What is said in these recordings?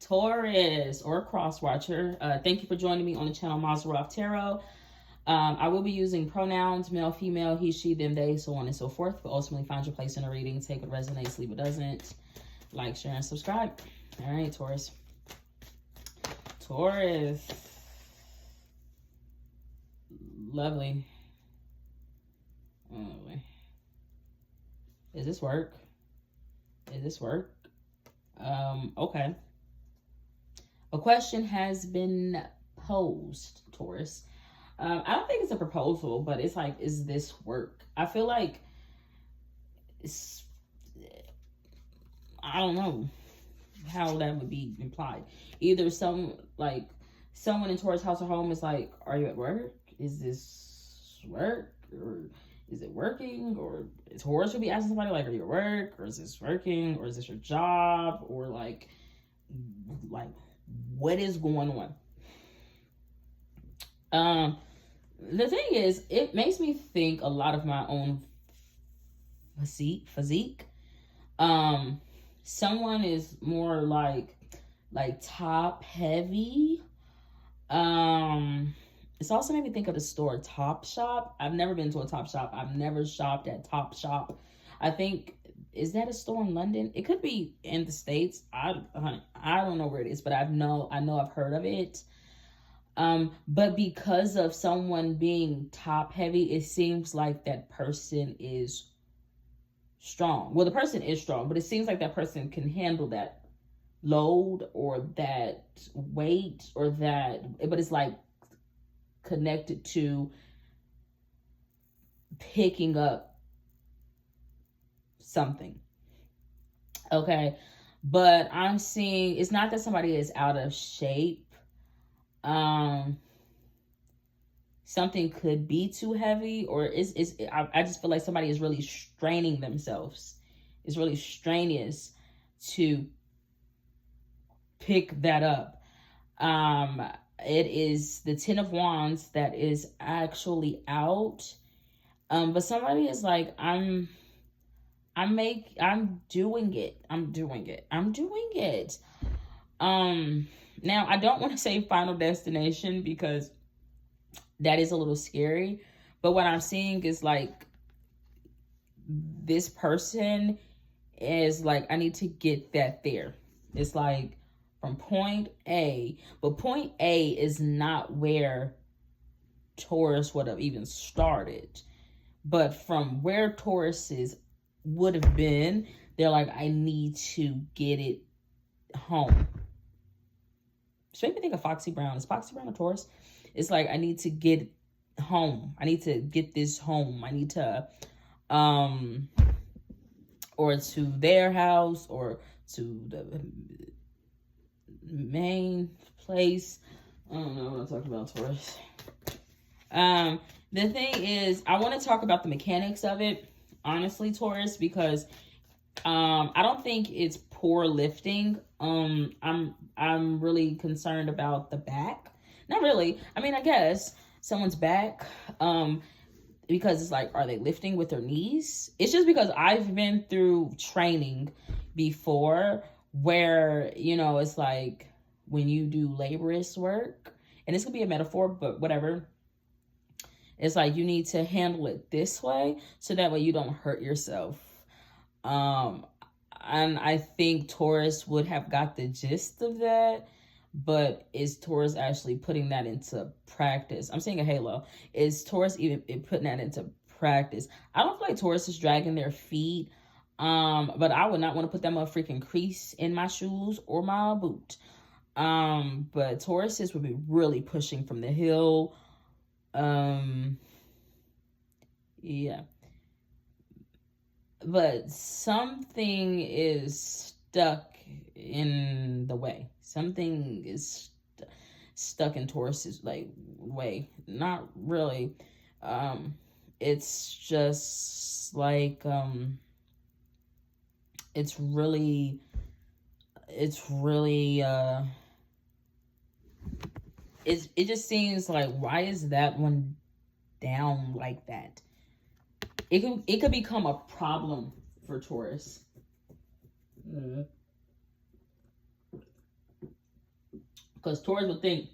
Taurus or cross watcher, thank you for joining me on the channel Maseroth Tarot. I will be using pronouns, male, female, he, she, them, they, so on and so forth. But ultimately, find your place in a reading. Take what resonates, leave what doesn't. Like, share, and subscribe. All right, Taurus. Taurus. Lovely. Lovely. Is this work? Is this work? Okay. A question has been posed, Taurus. I don't think it's a proposal, but it's like, is this work? I feel like it's, I don't know how that would be implied. Either someone in Taurus house or home is like, are you at work? Is this work? Or is it working? Or Taurus would be asking somebody like, are you at work? Or is this working? Or is this your job? Or like what is going on? The thing is, it makes me think a lot of my own physique. Someone is more like top heavy. It's also made me think of the store Top Shop. I've never been to a Top Shop. I've never shopped at Top Shop. I think, is that a store in London? It could be in the States. I don't know where it is, but I know I've heard of it. But because of someone being top heavy, it seems like that person is strong. Well, the person is strong, but it seems like that person can handle that load or that weight or that, but it's like connected to picking up something. Okay. But I'm seeing, it's not that somebody is out of shape. Something could be too heavy, or I just feel like somebody is really straining themselves. It's really strenuous to pick that up. It is the Ten of Wands that is actually out. But somebody is like, I'm doing it. Now I don't want to say Final Destination because that is a little scary. But what I'm seeing is like, this person is like, I need to get that there. It's like from point A, but point A is not where Taurus would have even started. But from where Taurus would have been, they're like, I need to get it home. Just make me think of Foxy Brown. Is Foxy Brown a Taurus? It's like, I need to get home. I need to get this home. I need to, or to their house or to the main place. I don't know what I'm talking about, Taurus. The thing is, I want to talk about the mechanics of it, honestly, Taurus, because I don't think it's poor lifting. I'm really concerned about the back. Not really. I mean, I guess someone's back, because it's like, are they lifting with their knees? It's just because I've been through training before where, you know, it's like when you do laborious work, and this could be a metaphor, but whatever. It's like you need to handle it this way so that way you don't hurt yourself. And I think Taurus would have got the gist of that, but is Taurus actually putting that into practice? I'm saying a halo. Is Taurus even putting that into practice? I don't feel like Taurus is dragging their feet, but I would not want to put them a freaking crease in my shoes or my boot. But Tauruses would be really pushing from the hill. Yeah. But something is stuck in the way. Something is stuck in Taurus's like way. Not really. It's just like it just seems like, why is that one down like that? It could become a problem for Taurus. Because Taurus would think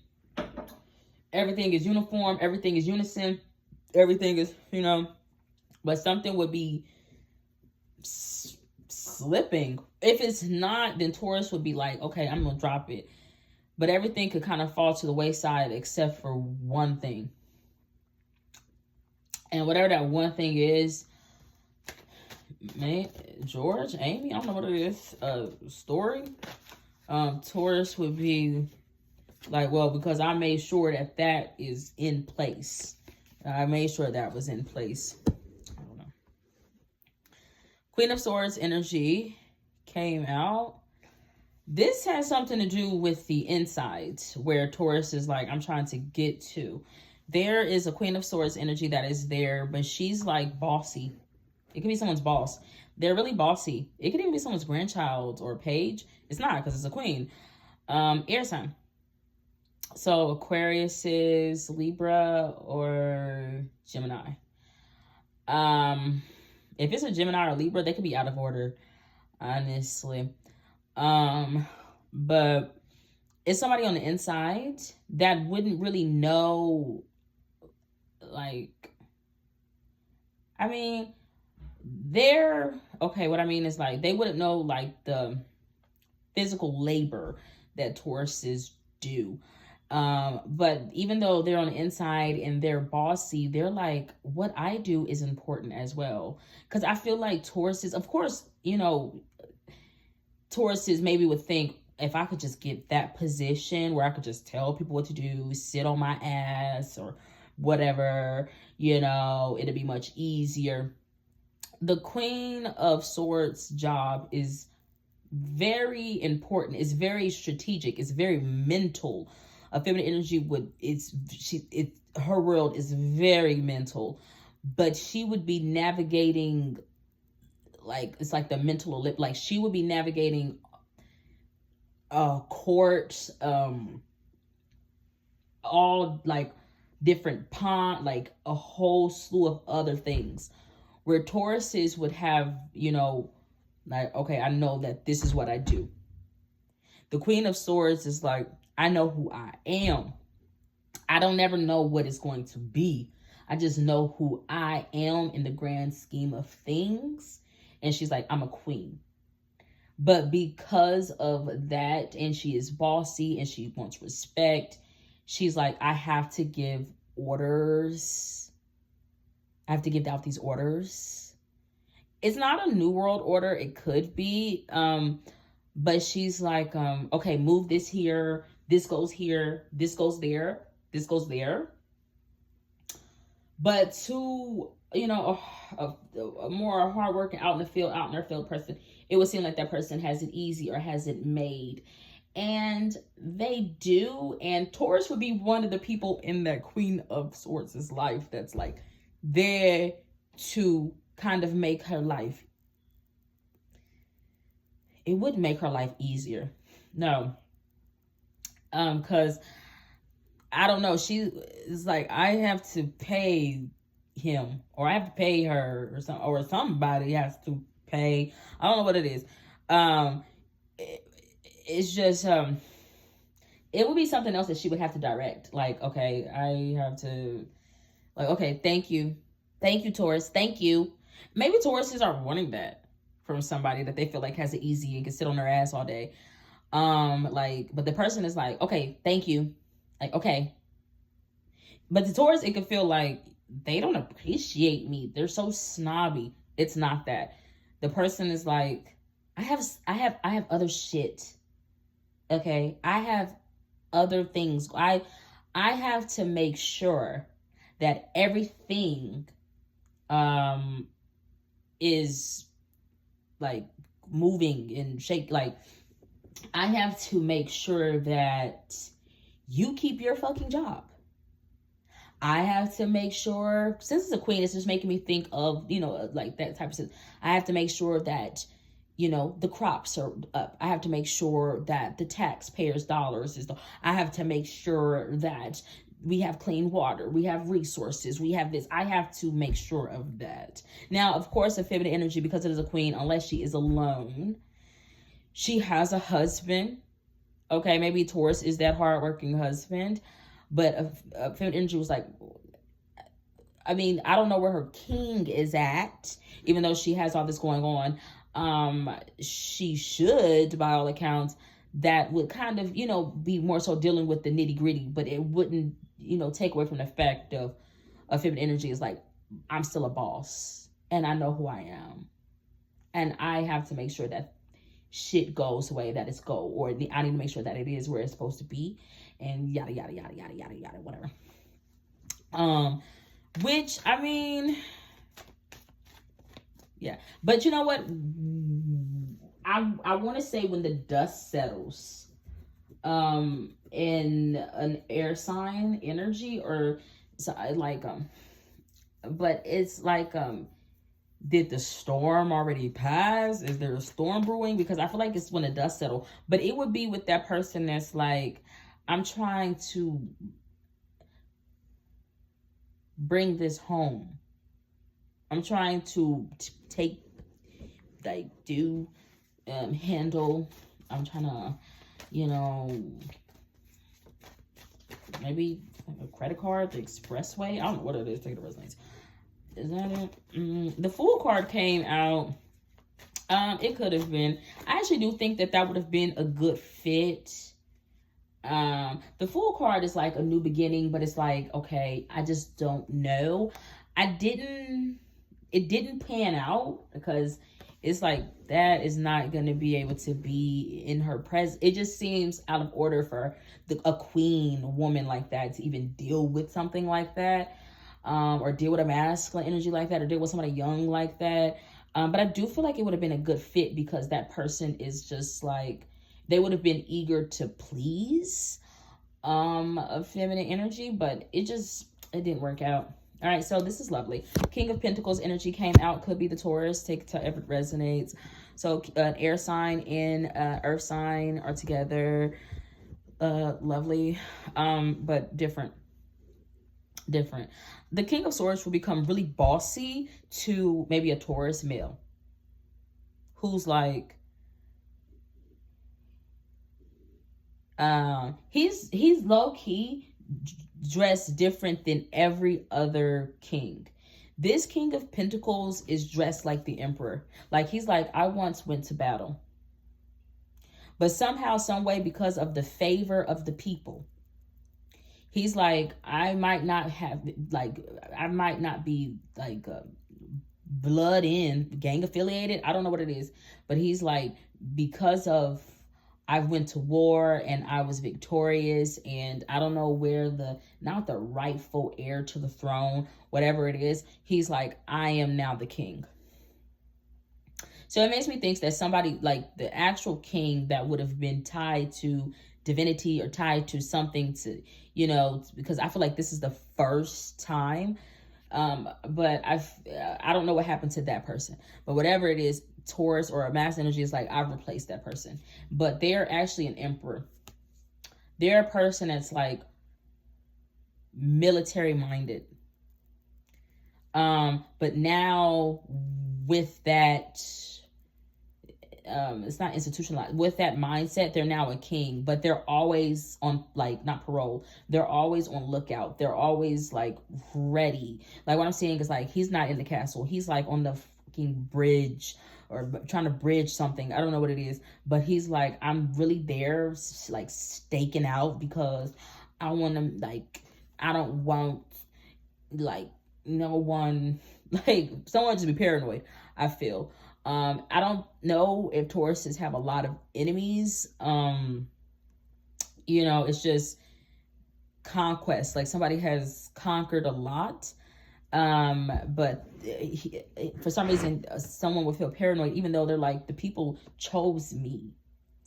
everything is uniform, everything is unison, everything is, you know, but something would be slipping. If it's not, then Taurus would be like, okay, I'm going to drop it. But everything could kind of fall to the wayside except for one thing. And whatever that one thing is, man, George, Amy, I don't know what it is, story. Taurus would be like, well, because I made sure that that is in place. I made sure that was in place. I don't know. Queen of Swords energy came out. This has something to do with the insides, where Taurus is like, I'm trying to get to. There is a Queen of Swords energy that is there, but she's like bossy. It could be someone's boss. They're really bossy. It could even be someone's grandchild or page. It's not, because it's a queen. Air sign. So Aquarius is Libra or Gemini. If it's a Gemini or Libra, they could be out of order, honestly. But it's somebody on the inside that wouldn't really know, like, I mean, okay, what I mean is, like, they wouldn't know, like, the physical labor that Tauruses do. But even though they're on the inside and they're bossy, they're like, what I do is important as well. Because I feel like Tauruses, of course, you know, Tauruses maybe would think, if I could just get that position where I could just tell people what to do, sit on my ass or whatever, you know, it'd be much easier. The Queen of Swords job is very important. It's very strategic. It's very mental. A feminine energy her world is very mental, but she would be navigating, like, it's like the mental, like she would be navigating court, all like different like a whole slew of other things, where Tauruses would have, you know, like, okay, I know that this is what I do. The Queen of Swords is like, I know who I am. I don't ever know what it's going to be. I just know who I am in the grand scheme of things. And she's like, I'm a queen. But because of that, and she is bossy and she wants respect, she's like, I have to give orders. I have to give out these orders. It's not a new world order. It could be. But she's like, okay, move this here. This goes here. This goes there. This goes there. But to, you know, a more hardworking, out in their field person, it would seem like that person has it easy or has it made. And they do. And Taurus would be one of the people in that Queen of Swords' life that's like there to kind of make her life. It wouldn't make her life easier. No. Because I don't know. She is like, I have to pay him, or I have to pay her, or somebody has to pay. I don't know what it is. It's just, it would be something else that she would have to direct. Like, okay, I have to, like, okay, thank you. Thank you, Taurus. Thank you. Maybe Tauruses are wanting that from somebody that they feel like has it easy and can sit on their ass all day. Like, but the person is like, okay, thank you. Like, okay. But the Taurus, it could feel like they don't appreciate me. They're so snobby. It's not that. The person is like, I have other shit. Okay. I have other things. I have to make sure that everything, is like moving and shake. Like, I have to make sure that you keep your fucking job. I have to make sure, since it's a queen, it's just making me think of, you know, like that type of stuff. I have to make sure that, you know, the crops are up. I have to make sure that the taxpayers' dollars is, I have to make sure that we have clean water, we have resources, we have this. I have to make sure of that. Now, of course, a feminine energy, because it is a queen, unless she is alone, she has a husband, Okay, maybe Taurus is that hardworking husband, but feminine energy was like, I mean, I don't know where her king is at, even though she has all this going on. She should, by all accounts, that would kind of, be more so dealing with the nitty gritty, but it wouldn't, take away from the fact of feminine energy is like, I'm still a boss and I know who I am. And I have to make sure that shit goes the way that it's go, or I need to make sure that it is where it's supposed to be, and yada yada yada yada yada yada whatever. Which, I mean, yeah. But you know what? I want to say when the dust settles, in an air sign energy, or so, like, but it's like, did the storm already pass? Is there a storm brewing? Because I feel like it's when the dust settle. But it would be with that person that's like, I'm trying to bring this home. I'm trying to take, like, handle. I'm trying to, maybe like a credit card, the expressway. I don't know what it is. Take the resonates. Is that it? The Fool card came out. It could have been. I actually do think that would have been a good fit. The Fool card is like a new beginning, but it's like, okay, I just don't know. It didn't pan out because it's like that is not going to be able to be in her presence. It just seems out of order for a queen woman like that to even deal with something like that. Or deal with a masculine energy like that, or deal with somebody young like that. But I do feel like it would have been a good fit because that person is just like, they would have been eager to please a feminine energy, but it didn't work out. All right, so this is lovely. King of Pentacles energy came out. Could be the Taurus. Take to if it resonates. So an air sign and earth sign are together. Lovely, but different. The King of Swords will become really bossy to maybe a Taurus male who's like, he's low-key dressed different than every other king. This King of Pentacles is dressed like the Emperor. Like, he's like, I once went to battle, but somehow, some way, because of the favor of the people, he's like, I might not be like blood in gang affiliated. I don't know what it is, but he's like, because of I went to war and I was victorious, and I don't know where not the rightful heir to the throne, whatever it is. He's like, I am now the king. So it makes me think that somebody like the actual king that would have been tied to divinity or tied to something to, because I feel like this is the first time. But I don't know what happened to that person, but whatever it is, Taurus or a mass energy is like, I've replaced that person, but they're actually an emperor. They're a person that's like military minded. But now with that, it's not institutionalized. With that mindset, they're now a king, but they're always on, like, not parole. They're always on lookout. They're always like ready. Like, what I'm saying is like, he's not in the castle. He's like on the fucking bridge or trying to bridge something. I don't know what it is, but he's like, I'm really there, like staking out because I want to, like, I don't want like no one, like someone to be paranoid, I feel. I don't know if Tauruses have a lot of enemies. It's just conquest. Like, somebody has conquered a lot. But for some reason, someone would feel paranoid, even though they're like, the people chose me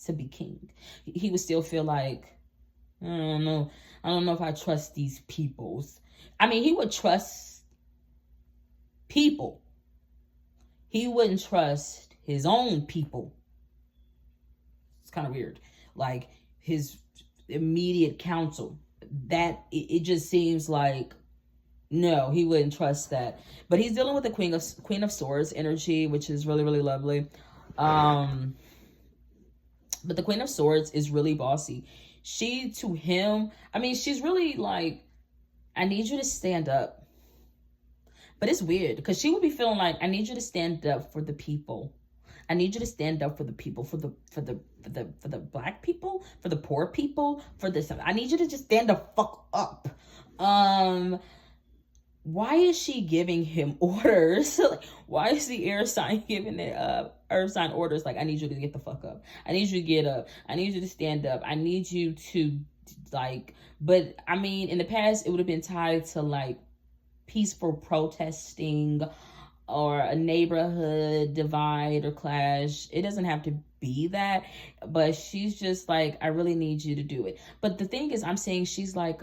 to be king. He would still feel like, I don't know if I trust these peoples. I mean, he would trust people. He wouldn't trust his own people. It's kind of weird. Like, his immediate counsel. That, it just seems like, no, he wouldn't trust that. But he's dealing with the Queen of Swords energy, which is really, really lovely. The But the Queen of Swords is really bossy. She, to him, I mean, she's really like, I need you to stand up. But it's weird because she would be feeling like, I need you to stand up for the people. I need you to stand up for the people, for the black people, for the poor people, for this. I need you to just stand the fuck up. Why is she giving him orders? Like, why is the air sign giving the earth sign orders? Like, I need you to get the fuck up. I need you to get up. I need you to stand up. I need you to, like, but I mean, in the past, it would have been tied to like peaceful protesting or a neighborhood divide or clash. It doesn't have to be that, but she's just like, I really need you to do it. But the thing is, I'm saying she's like,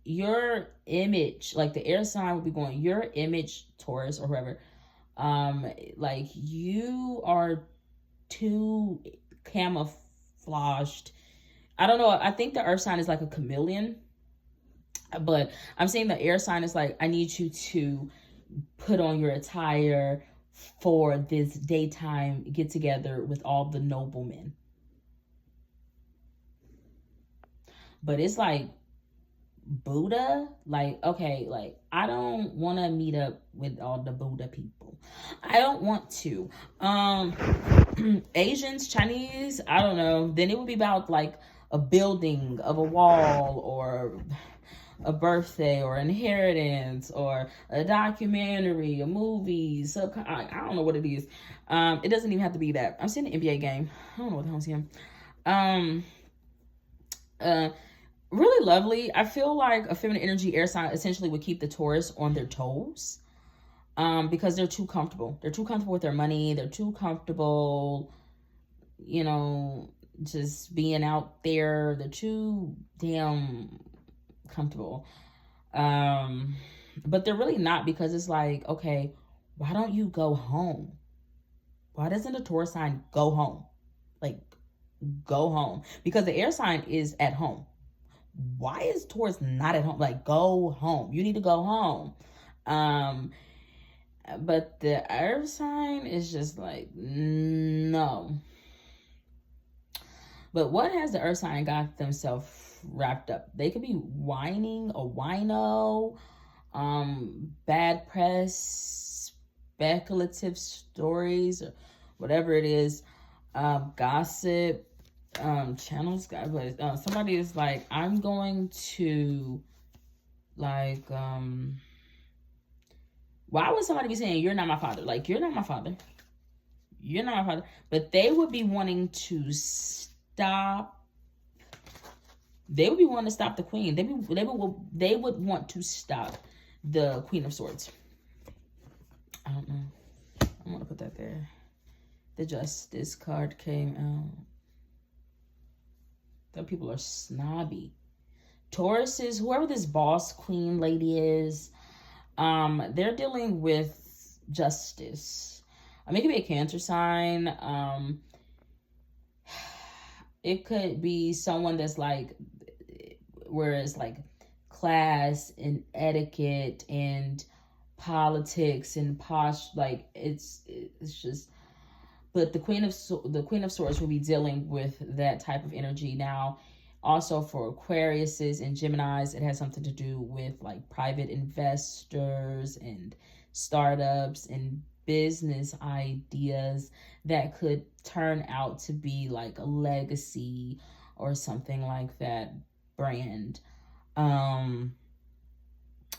your image, like the air sign would be going, your image, Taurus or whoever, like you are too camouflaged. I don't know. I think the earth sign is like a chameleon, but I'm saying the air sign is like, I need you to put on your attire for this daytime get together with all the noblemen. But it's like Buddha, like, okay, like I don't want to meet up with all the Buddha people. I don't want to. Asians, Chinese, I don't know. Then it would be about like a building of a wall or a birthday or inheritance or a documentary, a movie. So I don't know what it is. It doesn't even have to be that. I'm seeing an NBA game. I don't know what the hell's him. Really lovely. I feel like a feminine energy air sign essentially would keep the Taurus on their toes. Because they're too comfortable. They're too comfortable with their money. They're too comfortable, you know, just being out there. They're too damn comfortable. But they're really not, because it's like, okay, why don't you go home? Why doesn't the Taurus sign go home? Like, go home. Because the air sign is at home. Why is Taurus not at home? Like, go home. You need to go home. But the earth sign is just like, no. But what has the earth sign got themselves wrapped up? They could be whining, a wino, bad press, speculative stories, or whatever it is, gossip, channels. But somebody is like, I'm going to, like, why would somebody be saying, you're not my father? Like, you're not my father. You're not my father. But they would be wanting to stop. They would be wanting to stop the queen. They would want to stop the Queen of Swords. I don't know. I'm going to put that there. The Justice card came out. Some people are snobby. Tauruses, whoever this boss queen lady is, they're dealing with justice. I mean, it could be a Cancer sign. It could be someone that's like, where it's like class and etiquette and politics and posh, like it's just. But the Queen of Swords will be dealing with that type of energy now. Also for Aquariuses and Geminis, it has something to do with like private investors and startups and business ideas that could turn out to be like a legacy or something like that brand.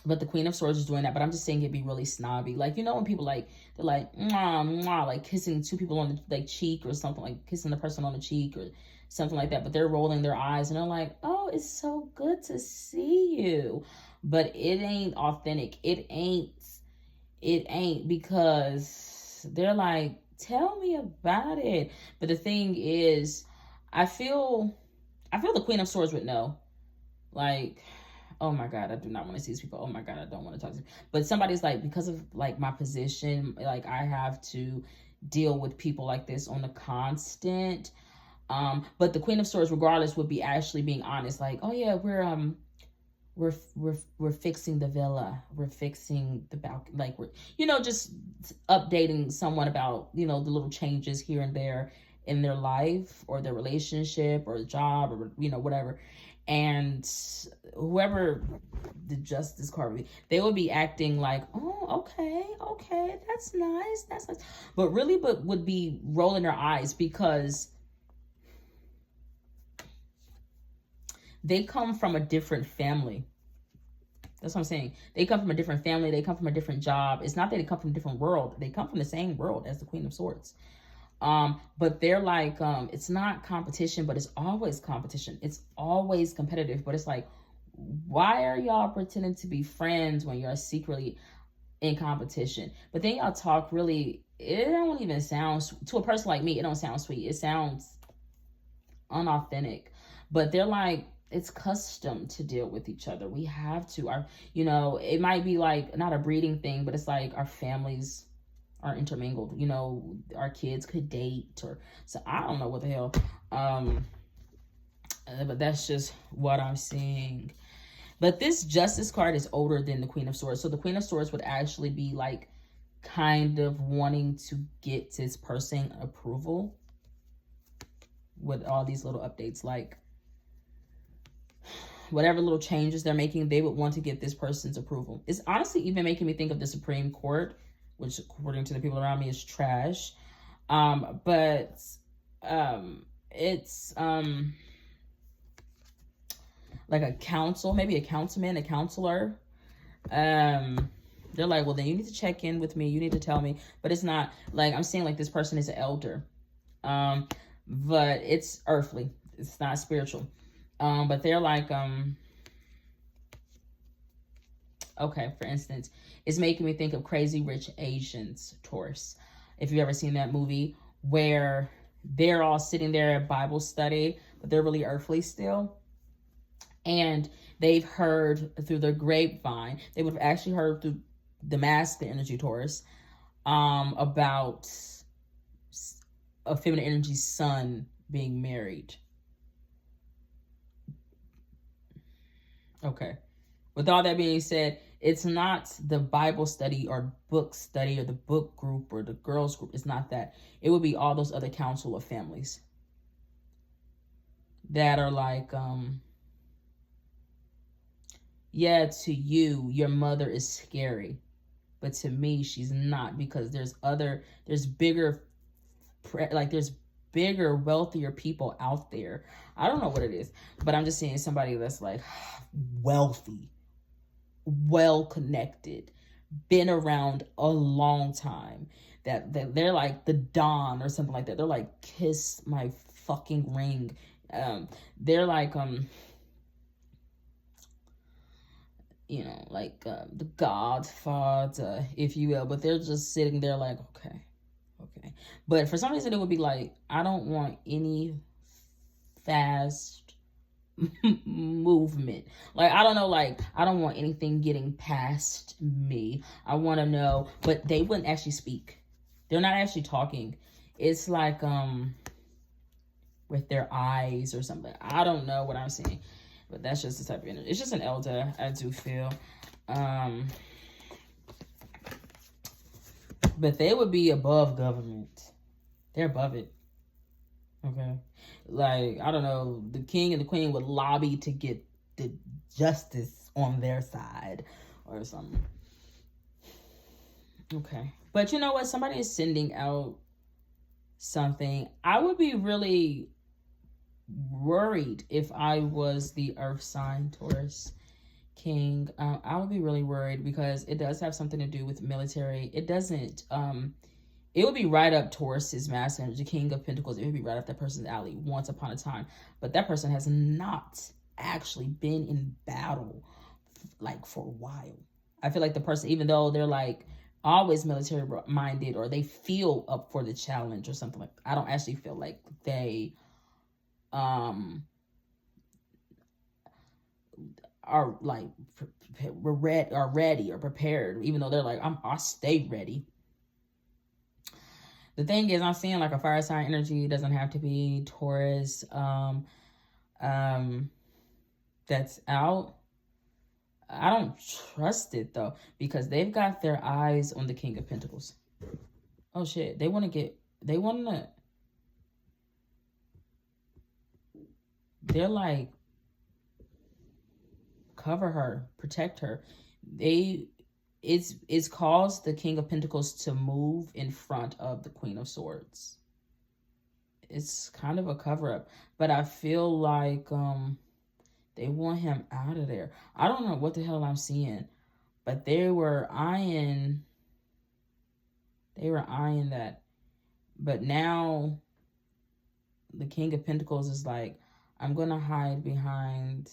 But the Queen of Swords is doing that. But I'm just saying it'd be really snobby. Like, you know, when people like, they're like, mwah, mwah, like kissing two people on the like cheek or something, like kissing the person on the cheek or something like that. But they're rolling their eyes and they're like, oh, it's so good to see you. But it ain't authentic. It ain't because they're like, tell me about it. But the thing is, I feel the Queen of Swords would know. Like, oh my God, I do not want to see these people. Oh my God, I don't want to talk to them. But somebody's like, because of like my position, like I have to deal with people like this on the constant. But the Queen of Swords, regardless, would be actually being honest. Like, oh yeah, we're fixing the villa. We're fixing the balcony. Like we're, you know, just updating someone about, you know, the little changes here and there in their life or their relationship or job or, you know, whatever. And whoever the justice card would be, they would be acting like, oh, okay, that's nice, but really, but would be rolling their eyes because they come from a different family. That's what I'm saying. They come from a different family. They come from a different job. It's not that they come from a different world. They come from the same world as the Queen of Swords. But they're like, it's not competition, but it's always competition. It's always competitive, but it's like, why are y'all pretending to be friends when you're secretly in competition? But then y'all talk really, it don't even sound, to a person like me, it don't sound sweet. It sounds unauthentic. But they're like, it's custom to deal with each other. We have to. Our, you know, it might be like not a breeding thing, but it's like our families are intermingled. You know, our kids could date, or so I don't know what the hell. But that's just what I'm seeing. But this Justice card is older than the Queen of Swords. So the Queen of Swords would actually be like kind of wanting to get this person approval with all these little updates, like whatever little changes they're making, they would want to get this person's approval. It's honestly even making me think of the Supreme Court, which according to the people around me is trash. But it's like a council, maybe a councilman, a counselor. They're like, well, then you need to check in with me. You need to tell me. But it's not like, I'm saying like this person is an elder. But it's earthly. It's not spiritual. But they're like, okay, for instance, it's making me think of Crazy Rich Asians, Taurus. If you've ever seen that movie where they're all sitting there at Bible study, but they're really earthly still. And they've heard through the grapevine, they would have actually heard through the masculine energy, Taurus, about a feminine energy son being married. Okay. With all that being said, it's not the Bible study or book study or the book group or the girls group. It's not that. It would be all those other council of families that are like, yeah, to you, your mother is scary, but to me, she's not, because there's bigger, there's bigger, wealthier people out there. I don't know what it is, but I'm just seeing somebody that's like wealthy, well connected, been around a long time, that they're like the Don or something like that. They're like, kiss my fucking ring. They're like, you know, like the Godfather, if you will, but they're just sitting there like, okay. But for some reason, it would be like, I don't want any fast movement. Like, I don't know, like, I don't want anything getting past me. I want to know, but they wouldn't actually speak. They're not actually talking. It's like, with their eyes or something. I don't know what I'm seeing, but that's just the type of energy. It's just an elder, I do feel. But they would be above government. They're above it. Okay. Like, I don't know, the king and the queen would lobby to get the justice on their side or something. Okay. But you know what? Somebody is sending out something. I would be really worried if I was the earth sign, Taurus King. I would be really worried because it does have something to do with military. It doesn't, it would be right up Taurus's master energy, King of Pentacles. It would be right up that person's alley once upon a time. But that person has not actually been in battle like for a while. I feel like the person, even though they're like always military minded or they feel up for the challenge or something like that, I don't actually feel like they are like ready or prepared, even though they're like, I stay ready. The thing is, I'm seeing like a fire sign energy. It doesn't have to be Taurus. That's out. I don't trust it though, because they've got their eyes on the King of Pentacles. Oh shit, they want to. they're like, cover her, protect her. It's caused the King of Pentacles to move in front of the Queen of Swords. It's kind of a cover up, but I feel like they want him out of there. I don't know what the hell I'm seeing, but they were eyeing that. But now the King of Pentacles is like, I'm going to hide behind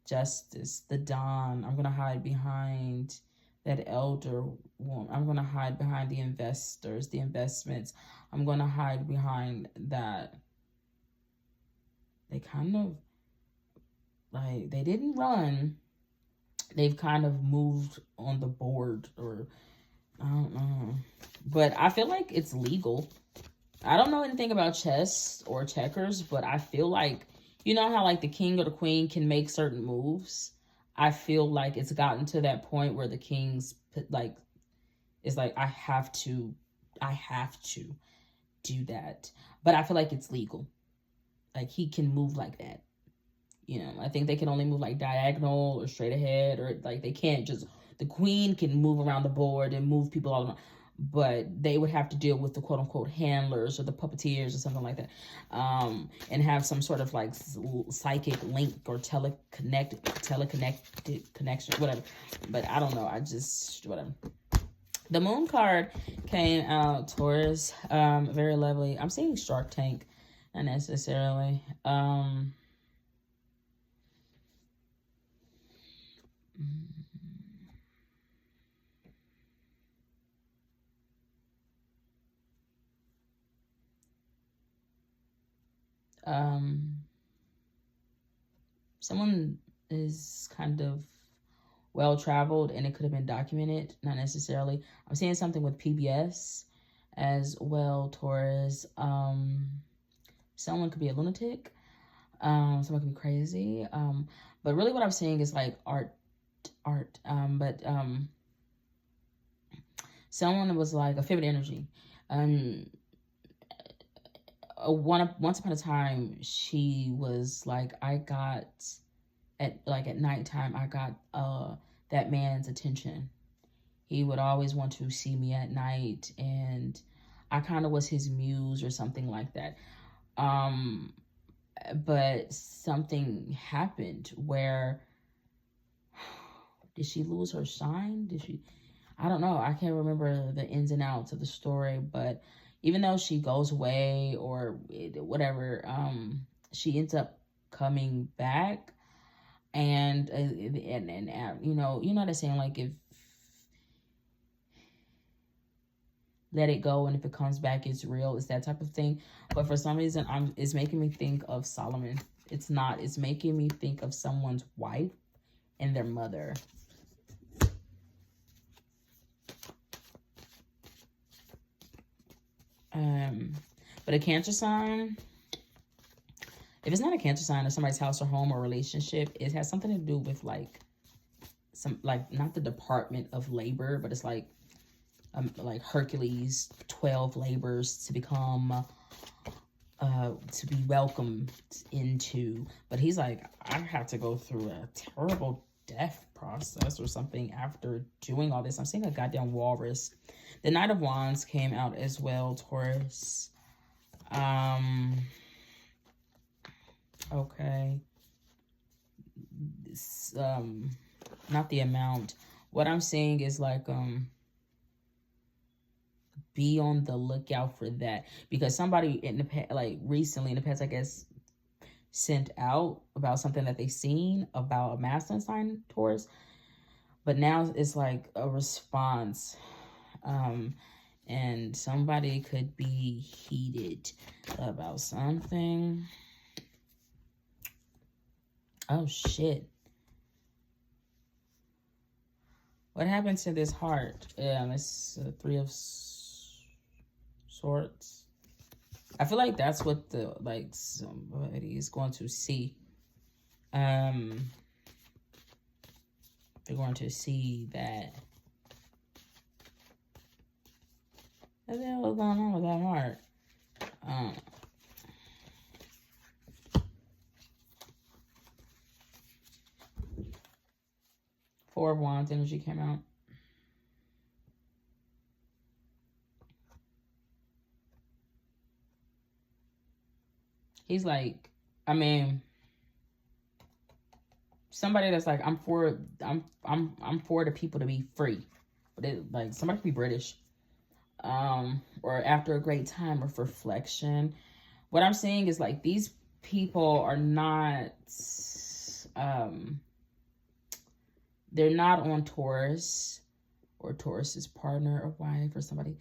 Justice, the Dawn. I'm going to hide behind that elder woman. I'm going to hide behind the investors, the investments. I'm going to hide behind that. They kind of, like, they didn't run. They've kind of moved on the board, or I don't know. But I feel like it's legal. I don't know anything about chess or checkers, but I feel like, you know how like the king or the queen can make certain moves? I feel like it's gotten to that point where the king's like, is like, I have to do that. But I feel like it's legal. Like he can move like that. You know, I think they can only move like diagonal or straight ahead, or like they can't just, the queen can move around the board and move people all around, but they would have to deal with the quote unquote handlers or the puppeteers or something like that, and have some sort of like psychic link or teleconnected connection, whatever. But I don't know. I just, whatever. The moon card came out, Taurus. Very lovely. I'm seeing Shark Tank, not necessarily. Someone is kind of well-traveled and it could have been documented, not necessarily. I'm seeing something with PBS as well, Taurus. Someone could be a lunatic. Someone could be crazy. But really what I'm seeing is like art. Someone was like a feminine energy. Once upon a time, she was like, I got at nighttime, I got that man's attention. He would always want to see me at night, and I kind of was his muse or something like that. But something happened where, did she lose her shine? I don't know. I can't remember the ins and outs of the story, but even though she goes away or whatever, she ends up coming back, and you know they're saying like, if let it go, and if it comes back, it's real. It's that type of thing. But for some reason, it's making me think of Solomon. It's not. It's making me think of someone's wife and their mother. But a Cancer sign, if it's not a Cancer sign, or somebody's house or home or relationship, it has something to do with like not the Department of Labor, but it's like Hercules, 12 labors to become to be welcomed into. But he's like, I have to go through a terrible death process or something after doing all this. I'm seeing a goddamn walrus. The Knight of Wands came out as well, Taurus. Okay. Not the amount. What I'm saying is like, be on the lookout for that, because somebody in the past, like recently in the past, I guess, sent out about something that they seen about a masculine sign, Taurus, but now it's like a response, and somebody could be heated about something. Oh shit, what happened to this heart? It's Three of Swords. I feel like that's what somebody is going to see. They're going to see that. What the hell is going on with that heart? Four of Wands energy came out. He's like, I mean, somebody that's like, I'm for the people to be free. But it, like, somebody could be British. Or after a great time of reflection. What I'm saying is like these people are not they're not on Taurus or Taurus's partner or wife or somebody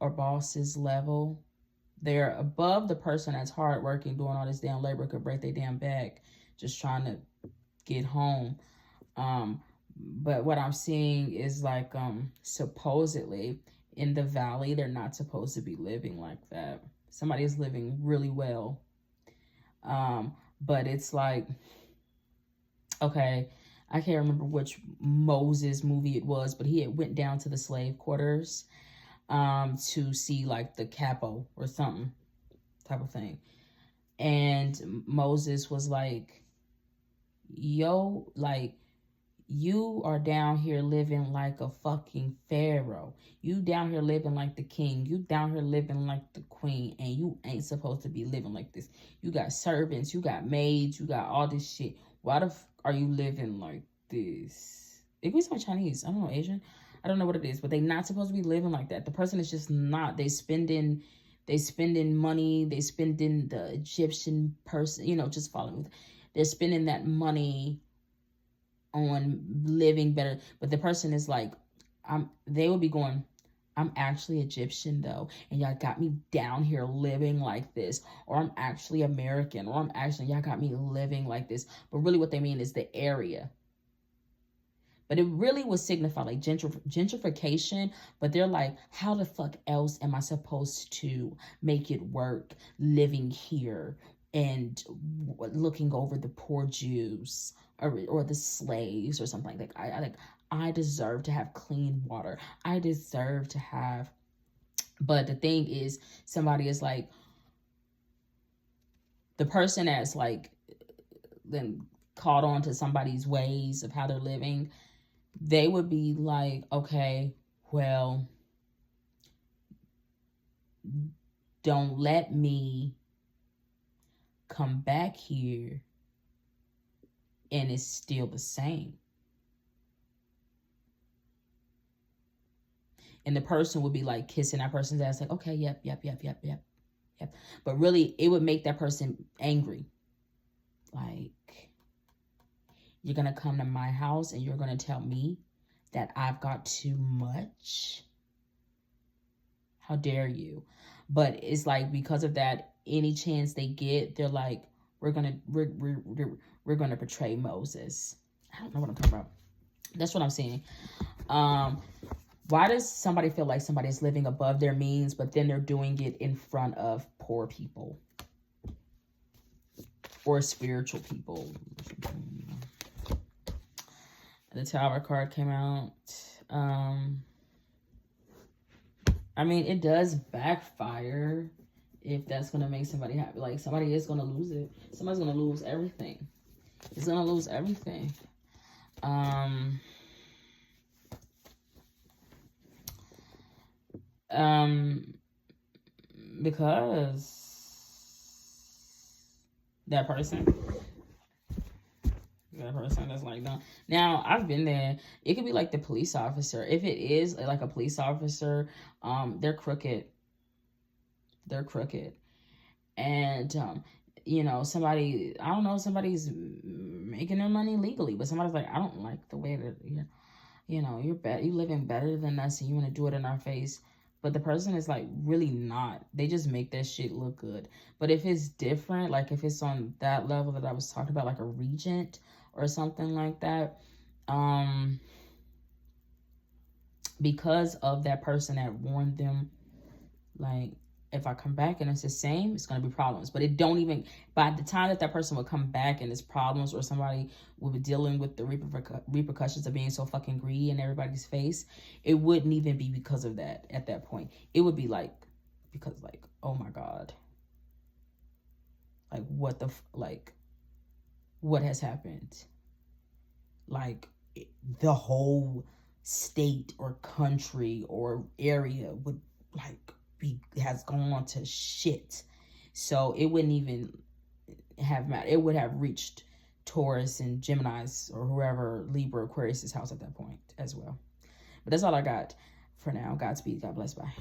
or boss's level. They're above the person that's hardworking, doing all this damn labor, could break their damn back, just trying to get home. But what I'm seeing is like supposedly in the valley, they're not supposed to be living like that. Somebody is living really well. But it's like, okay, I can't remember which Moses movie it was, but he had went down to the slave quarters to see like the capo or something type of thing. And Moses was like, yo, like, you are down here living like a fucking pharaoh. You down here living like the king. You down here living like the queen. And you ain't supposed to be living like this. You got servants. You got maids. You got all this shit. Why the f are you living like this? It was like Chinese. I don't know, Asian. I don't know what it is. But they not supposed to be living like that. The person is just not. They spending money. They spending the Egyptian person. You know, just following. They're spending that money on living better, but the person is like, they would be going, I'm actually Egyptian though, and y'all got me down here living like this, or I'm actually American, or y'all got me living like this. But really what they mean is the area. But it really would signify like gentrification, but they're like, how the fuck else am I supposed to make it work living here and looking over the poor Jews or the slaves or something like that? I deserve to have clean water. I deserve to have, but the thing is, somebody is like, the person that's like then caught on to somebody's ways of how they're living, they would be like, okay, well, don't let me come back here and it's still the same. And the person would be like kissing that person's ass, like, okay, yep. But really, it would make that person angry. Like, you're going to come to my house and you're going to tell me that I've got too much? How dare you? But it's like, because of that, any chance they get, they're like, we're gonna betray Moses. I don't know what I'm talking about. That's what I'm saying. Why does somebody feel like somebody's living above their means, but then they're doing it in front of poor people or spiritual people? The Tower card came out. I mean, it does backfire if that's going to make somebody happy. Like, somebody is going to lose it. Somebody's going to lose everything. It's going to lose everything. Because that person that's like, no. Now, I've been there. It could be like the police officer. If it is like a police officer, they're crooked. They're crooked. And, you know, somebody, I don't know, somebody's making their money legally, but somebody's like, I don't like the way that, you know, you living better than us and you want to do it in our face. But the person is like really not. They just make that shit look good. But if it's different, like if it's on that level that I was talking about, like a regent or something like that, because of that person that warned them, like, if I come back and it's the same, it's going to be problems. But it don't even, by the time that person would come back and it's problems, or somebody will be dealing with the repercussions of being so fucking greedy in everybody's face, it wouldn't even be because of that at that point. It would be like, because like, oh my God. Like, what has happened? Like, the whole state or country or area would like has gone to shit. So it wouldn't even have mattered. It would have reached Taurus and Gemini's or whoever, Libra, Aquarius' house at that point as well. But that's all I got for now. Godspeed. God bless. Bye.